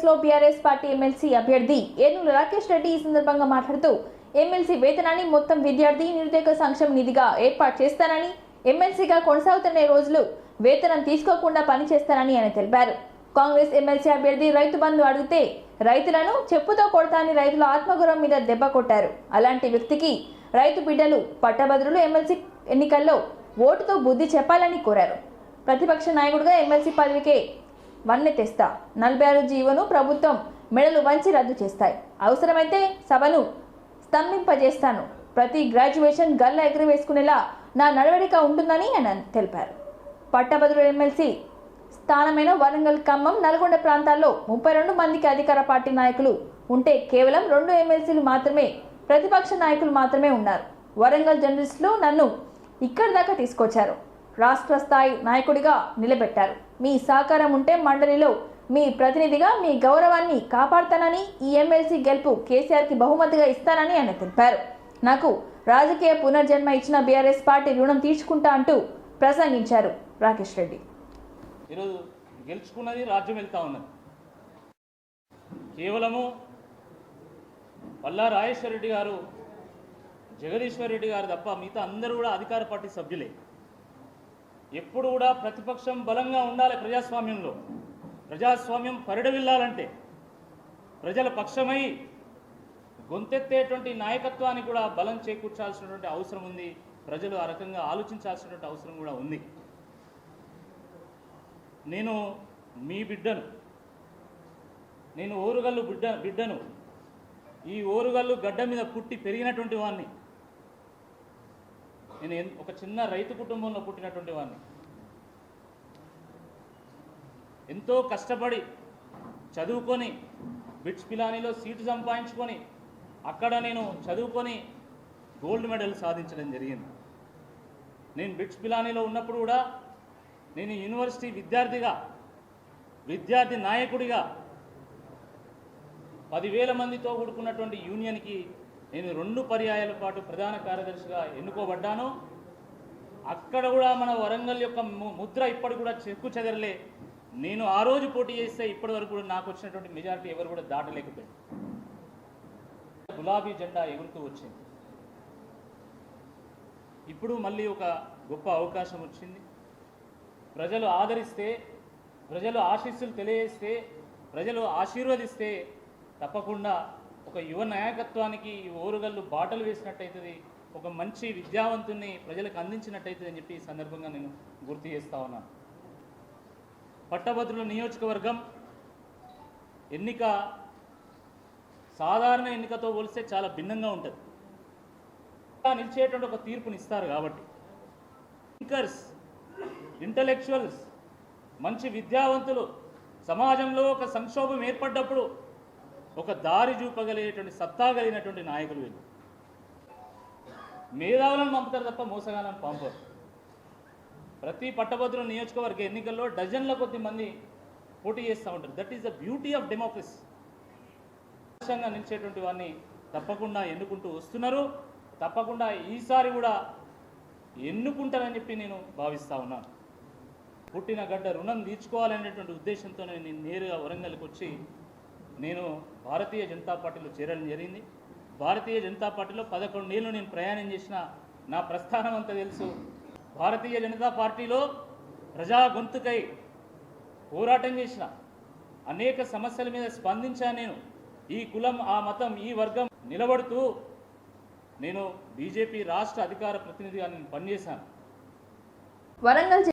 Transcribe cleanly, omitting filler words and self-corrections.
లో BRS party MLC అభ్యర్థి ఏనుగుల రాకేష్ రెడ్డి ఈ సందర్భంగా మాట్లాడుతూ ఎమ్మెల్సీ వేతనాన్ని మొత్తం విద్యార్థి నిరుద్యోగ సంక్షేమ నిధిగా ఏర్పాటు చేస్తానని, ఎమ్మెల్సీగా కొనసాగుతున్న రోజులు వేతనం తీసుకోకుండా పనిచేస్తానని ఆయన తెలిపారు. కాంగ్రెస్ ఎమ్మెల్సీ అభ్యర్థి రైతు బంధు అడిగితే రైతులను చెప్పుతో కొడతాని రైతుల ఆత్మగౌరవం మీద దెబ్బ కొట్టారు. అలాంటి వ్యక్తికి రైతు బిడ్డలు పట్టభద్రులు ఎమ్మెల్సీ ఎన్నికల్లో ఓటుతో బుద్ధి చెప్పాలని కోరారు. ప్రతిపక్ష నాయకుడిగా ఎమ్మెల్సీ పదవికే వన్నె తెస్తా, 46 జీవోను ప్రభుత్వం మెడలు వంచి రద్దు చేస్తాయి, అవసరమైతే సభను స్తంభింపజేస్తాను, ప్రతి గ్రాడ్యుయేషన్ గల్లా ఎగురవేసుకునేలా నా నడవడిక ఉంటుందని ఆయన తెలిపారు. పట్టభద్రుల ఎమ్మెల్సీ స్థానమైన వరంగల్, ఖమ్మం, నల్గొండ ప్రాంతాల్లో 32 మందికి అధికార పార్టీ నాయకులు ఉంటే కేవలం 2 ఎమ్మెల్సీలు మాత్రమే ప్రతిపక్ష నాయకులు మాత్రమే ఉన్నారు. వరంగల్ జర్నలిస్టులు నన్ను ఇక్కడి దాకా తీసుకొచ్చారు, రాష్ట్ర స్థాయి నాయకుడిగా నిలబెట్టారు. మీ సహకారం ఉంటే మండలిలో మీ ప్రతినిధిగా మీ గౌరవాన్ని కాపాడుతానని, ఈ ఎమ్మెల్సీ గెలుపు కేసీఆర్కి బహుమతిగా ఇస్తానని ఆయన తెలిపారు. నాకు రాజకీయ పునర్జన్మ ఇచ్చిన బీఆర్ఎస్ పార్టీ రుణం తీర్చుకుంటా అంటూ ప్రసంగించారు రాకేష్ రెడ్డి. ఈరోజు గెలుచుకున్నది రాజ్యం వెళ్తా ఉన్నది. కేవలము పల్లా రాజేశ్వర రెడ్డి గారు, జగదీశ్వర్ రెడ్డి గారు తప్ప మిగతా అందరూ కూడా అధికార పార్టీ సభ్యులే. ఎప్పుడు కూడా ప్రతిపక్షం బలంగా ఉండాలి. ప్రజాస్వామ్యంలో ప్రజాస్వామ్యం పరిడవిల్లాలంటే ప్రజల పక్షమై గొంతెత్తేటువంటి నాయకత్వానికి కూడా బలం చేకూర్చాల్సినటువంటి అవసరం ఉంది. ప్రజలు ఆ రకంగా ఆలోచించాల్సినటువంటి అవసరం కూడా ఉంది. నేను మీ బిడ్డను, నేను ఓరుగల్లు బిడ్డను, ఈ ఓరుగల్లు గడ్డ మీద పుట్టి పెరిగినటువంటి వాడిని. నేను ఒక చిన్న రైతు కుటుంబంలో పుట్టినటువంటి వాడిని. ఎంతో కష్టపడి చదువుకొని బిట్స్ పిలానీలో సీటు సంపాదించుకొని అక్కడ నేను చదువుకొని గోల్డ్ మెడల్ సాధించడం జరిగింది. నేను బిట్స్ పిలానీలో ఉన్నప్పుడు కూడా నేను యూనివర్సిటీ విద్యార్థిగా, విద్యార్థి నాయకుడిగా 10,000 మందితో కూడుకున్నటువంటి యూనియన్కి నేను 2 పర్యాయాల పాటు ప్రధాన కార్యదర్శిగా ఎన్నుకోబడ్డాను. అక్కడ కూడా మన వరంగల్ యొక్క ముద్ర ఇప్పటికి కూడా చెక్కు చెదరలే. నేను ఆ రోజు పోటీ చేస్తే ఇప్పటి వరకు కూడా నాకు వచ్చినటువంటి మెజారిటీ ఎవరు కూడా దాటలేకపోయింది. గులాబీ జెండా ఎగురుతూ వచ్చింది. ఇప్పుడు మళ్ళీ ఒక గొప్ప అవకాశం వచ్చింది. ప్రజలు ఆదరిస్తే, ప్రజలు ఆశీస్సులు తెలియజేస్తే, ప్రజలు ఆశీర్వదిస్తే తప్పకుండా ఒక యువ నాయకత్వానికి ఓరుగల్లు బాటలు వేసినట్టయితుంది, ఒక మంచి విద్యావంతుని ప్రజలకు అందించినట్టయితుంది అని చెప్పి ఈ సందర్భంగా నేను గుర్తు చేస్తా ఉన్నాను. పట్టభద్రుల నియోజకవర్గం ఎన్నిక సాధారణ ఎన్నికతో పోలిస్తే చాలా భిన్నంగా ఉంటుంది. నిలిచేటువంటి ఒక తీర్పునిస్తారు కాబట్టి థింకర్స్, ఇంటలెక్చువల్స్, మంచి విద్యావంతులు సమాజంలో ఒక సంక్షోభం ఏర్పడ్డప్పుడు ఒక దారి చూపగలిగేటువంటి సత్తా కలిగినటువంటి నాయకులు వీళ్ళు. మేధావులను పంపుతారు తప్ప మోసగాలను పంపరు. ప్రతి పట్టభద్రుల నియోజకవర్గ ఎన్నికల్లో డజన్ల కొద్ది మంది పోటీ చేస్తూ ఉంటారు. That is the beauty of democracy. ఆదర్శంగా నిలిచేటువంటి వారిని తప్పకుండా ఎన్నుకుంటూ వస్తున్నారు. తప్పకుండా ఈసారి కూడా ఎన్నుకుంటారని చెప్పి నేను భావిస్తూ ఉన్నాను. పుట్టిన గడ్డ రుణం తీర్చుకోవాలనేటువంటి ఉద్దేశంతో నేను నేరుగా వరంగల్కి వచ్చి నేను భారతీయ జనతా పార్టీలో చేరడం జరిగింది. భారతీయ జనతా పార్టీలో 11 ఏళ్ళు నేను ప్రయాణం చేసిన, నా ప్రస్థానం అంతా తెలుసు. భారతీయ జనతా పార్టీలో ప్రజా గొంతుకై పోరాటం చేసిన, అనేక సమస్యల మీద స్పందించాను. నేను ఈ కులం, ఆ మతం, ఈ వర్గం నిలబడుతూ నేను బీజేపీ రాష్ట్ర అధికార ప్రతినిధిగా నేను పనిచేశాను. వరంగల్